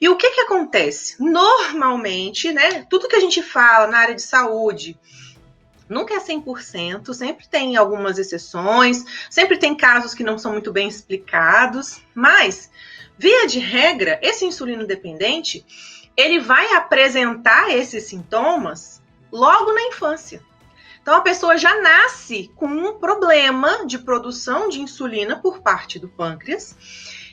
E o que que acontece? Normalmente, né, tudo que a gente fala na área de saúde nunca é 100%, sempre tem algumas exceções, sempre tem casos que não são muito bem explicados, mas, via de regra, esse insulino dependente, ele vai apresentar esses sintomas logo na infância. Então, a pessoa já nasce com um problema de produção de insulina por parte do pâncreas.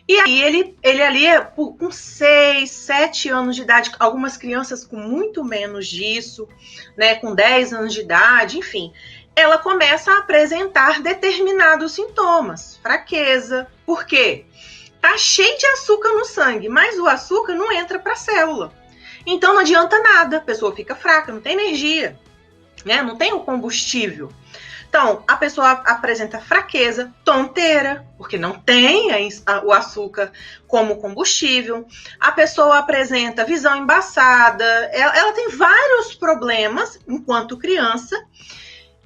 E aí, ele ali, com 6, 7 anos de idade, algumas crianças com muito menos disso, né, com 10 anos de idade, enfim, ela começa a apresentar determinados sintomas. Fraqueza. Por quê? Tá cheio de açúcar no sangue, mas o açúcar não entra para a célula. Então, não adianta nada, a pessoa fica fraca, não tem energia, né? Não tem o combustível. Então, a pessoa apresenta fraqueza, tonteira, porque não tem o açúcar como combustível. A pessoa apresenta visão embaçada. Ela tem vários problemas enquanto criança.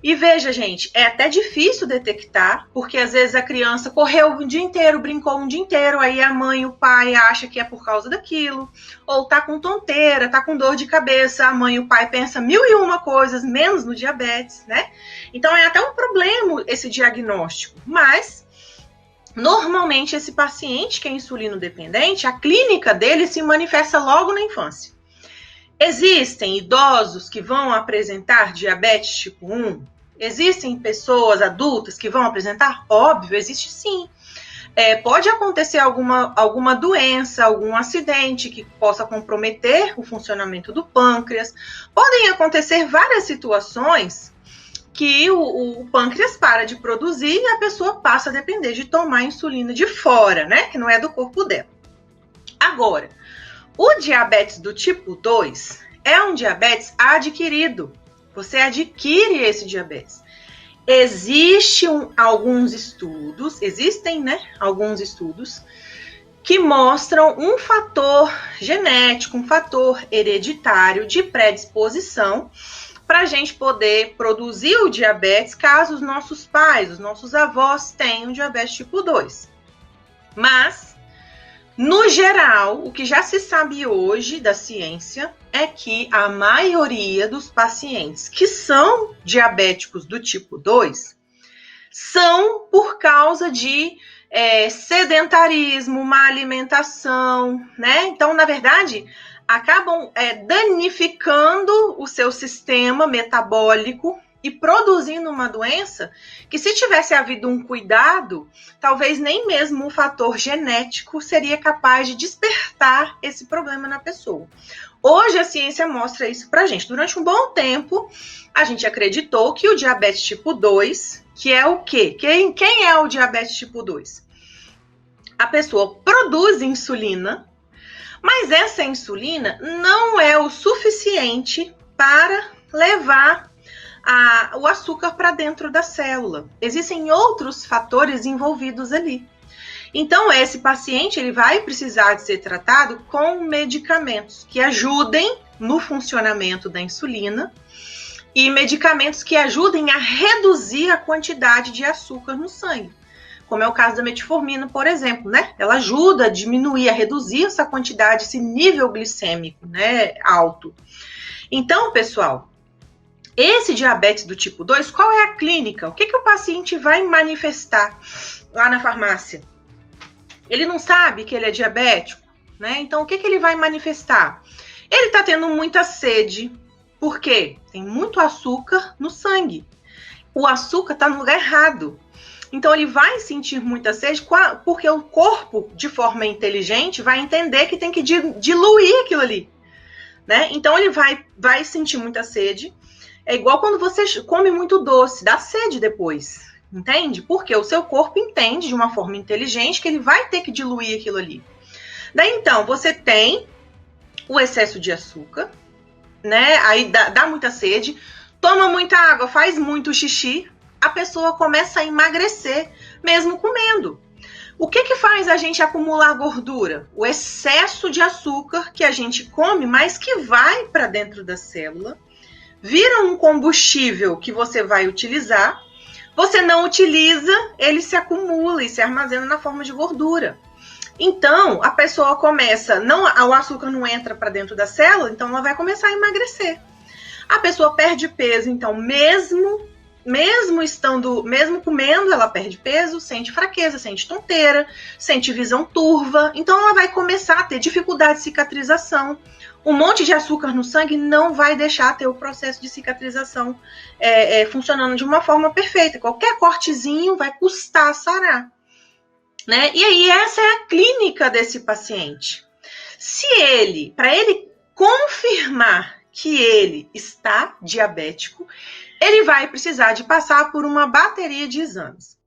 E veja, gente, é até difícil detectar, porque às vezes a criança correu o dia inteiro, brincou um dia inteiro, aí a mãe e o pai acham que é por causa daquilo, ou tá com tonteira, tá com dor de cabeça, a mãe e o pai pensam 1001 coisas, menos no diabetes, né? Então é até um problema esse diagnóstico, mas normalmente esse paciente que é insulino dependente, a clínica dele se manifesta logo na infância. Existem idosos que vão apresentar diabetes tipo 1? Existem pessoas adultas que vão apresentar? Óbvio, existe sim. Pode acontecer alguma doença, algum acidente que possa comprometer o funcionamento do pâncreas. Podem acontecer várias situações que o pâncreas para de produzir e a pessoa passa a depender de tomar insulina de fora, né? Que não é do corpo dela. Agora, o diabetes do tipo 2 é um diabetes adquirido. Você adquire esse diabetes. Existem alguns estudos que mostram um fator genético, um fator hereditário de predisposição para a gente poder produzir o diabetes caso os nossos pais, os nossos avós tenham diabetes tipo 2. Mas, no geral, o que já se sabe hoje da ciência é que a maioria dos pacientes que são diabéticos do tipo 2 são por causa de sedentarismo, má alimentação, né? Então, na verdade, acabam danificando o seu sistema metabólico e produzindo uma doença que, se tivesse havido um cuidado, talvez nem mesmo o fator genético seria capaz de despertar esse problema na pessoa. Hoje a ciência mostra isso pra gente. Durante um bom tempo, a gente acreditou que o diabetes tipo 2, que é o quê? Quem é o diabetes tipo 2? A pessoa produz insulina, mas essa insulina não é o suficiente para levar o açúcar para dentro da célula. Existem outros fatores envolvidos ali. Então, esse paciente ele vai precisar de ser tratado com medicamentos que ajudem no funcionamento da insulina e medicamentos que ajudem a reduzir a quantidade de açúcar no sangue, como é o caso da metformina, por exemplo, né? Ela ajuda a diminuir, a reduzir essa quantidade, esse nível glicêmico, né, alto. Então, pessoal, esse diabetes do tipo 2, qual é a clínica? O que o paciente vai manifestar lá na farmácia? Ele não sabe que ele é diabético, né? Então, o que ele vai manifestar? Ele está tendo muita sede. Por quê? Tem muito açúcar no sangue. O açúcar está no lugar errado. Então, ele vai sentir muita sede porque o corpo, de forma inteligente, vai entender que tem que diluir aquilo ali, né? Então, ele vai sentir muita sede. É igual quando você come muito doce, dá sede depois, entende? Porque o seu corpo entende de uma forma inteligente que ele vai ter que diluir aquilo ali. Daí, então, você tem o excesso de açúcar, né? Aí dá muita sede, toma muita água, faz muito xixi, a pessoa começa a emagrecer, mesmo comendo. O que faz a gente acumular gordura? O excesso de açúcar que a gente come, mas que vai para dentro da célula, vira um combustível que você vai utilizar, você não utiliza, ele se acumula e se armazena na forma de gordura. Então, a pessoa começa, o açúcar não entra para dentro da célula, então ela vai começar a emagrecer. A pessoa perde peso, então mesmo comendo, ela perde peso, sente fraqueza, sente tonteira, sente visão turva, então ela vai começar a ter dificuldade de cicatrização. Um monte de açúcar no sangue não vai deixar ter o processo de cicatrização funcionando de uma forma perfeita. Qualquer cortezinho vai custar sarar. Né? E aí, essa é a clínica desse paciente. Para ele confirmar que ele está diabético, ele vai precisar de passar por uma bateria de exames.